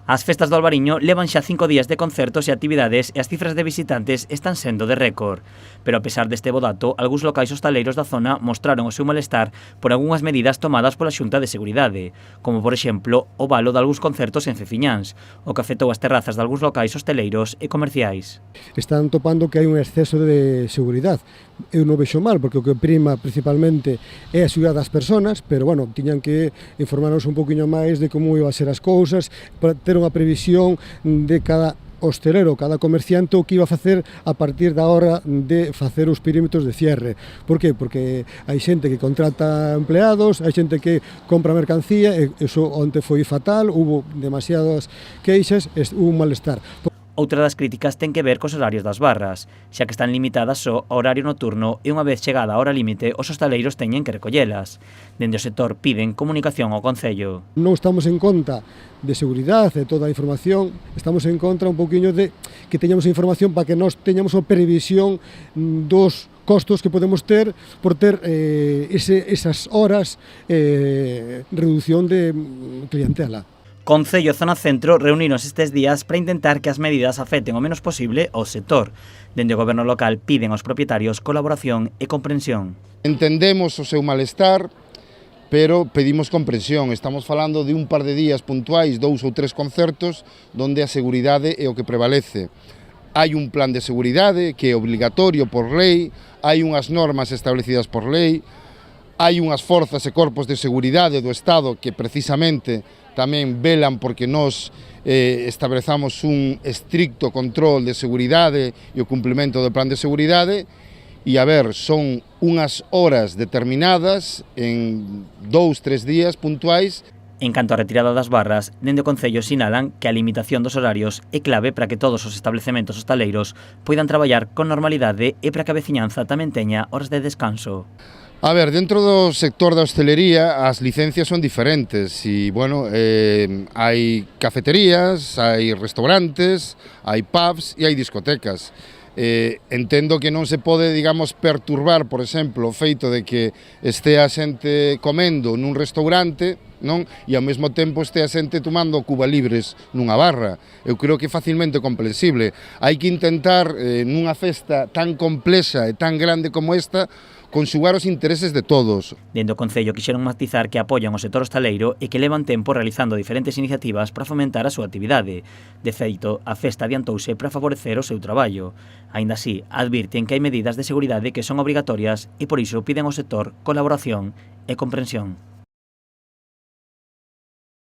As festas do Albariño levan xa 5 días de concertos e actividades e as cifras de visitantes están sendo de récord. Pero a pesar deste bo dato, algúns locais hostaleiros da zona mostraron o seu malestar por algunhas medidas tomadas pola Xunta de Seguridade, como por exemplo o valo de algúns concertos en Ceciñáns, o que afectou as terrazas de algúns locais hostaleiros e comerciais. Están topando que hai un exceso de seguridade. Eu non vexo mal, porque o que prima principalmente é a seguridade das persoas, pero, bueno, tiñan que informarnos un poquinho máis de como iba a ser as cousas, para ter unha previsión de cada hostelero, cada comerciante, o que iba a facer a partir da hora de facer os perímetros de cierre. Por qué? Porque hai xente que contrata empleados, hai xente que compra mercancía, e iso onte foi fatal, hubo demasiadas queixas, hubo un malestar. Outra das críticas ten que ver cos horarios das barras, xa que están limitadas só ao horario nocturno e unha vez chegada a hora límite os hostaleiros teñen que recollelas. Dende o sector piden comunicación ao Concello. Non estamos en conta de seguridade e toda a información, estamos en contra un poquinho de que teñamos a información para que nós teñamos a previsión dos costos que podemos ter por ter esas horas reducción de clientela. Concello e Zona Centro reuninos estes días para intentar que as medidas afecten o menos posible ao sector. Dende o goberno local piden aos propietarios colaboración e comprensión. Entendemos o seu malestar, pero pedimos comprensión. Estamos falando de un par de días puntuais, 2 ou 3 concertos, onde a seguridade é o que prevalece. Hai un plan de seguridade que é obligatorio por lei, hai unhas normas establecidas por lei, hai unhas forzas e corpos de seguridade do Estado que precisamente tamén velan porque nós establezamos un estricto control de seguridade e o cumprimento do plan de seguridade e, a ver, son unhas horas determinadas en 2-3 días puntuais. En canto á retirada das barras, dende o Concello sinalan que a limitación dos horarios é clave para que todos os establecementos hostaleiros poidan traballar con normalidade e para que a veciñanza tamén teña horas de descanso. A ver, dentro do sector da hostelería as licencias son diferentes e, bueno, hai cafeterías, hai restaurantes, hai pubs e hai discotecas. Entendo que non se pode, digamos, perturbar, por exemplo, o feito de que estea xente comendo nun restaurante, non? E ao mesmo tempo estea xente tomando Cuba Libres nunha barra. Eu creo que é facilmente comprensible. Hai que intentar, nunha festa tan complexa e tan grande como esta, conxugar os intereses de todos. Dende o Concello quixeron matizar que apoian o sector hostaleiro e que levan tempo realizando diferentes iniciativas para fomentar a súa actividade. De feito, a festa adiantouse para favorecer o seu traballo. Aínda así, advirten que hai medidas de seguridade que son obrigatorias e por iso piden ao sector colaboración e comprensión.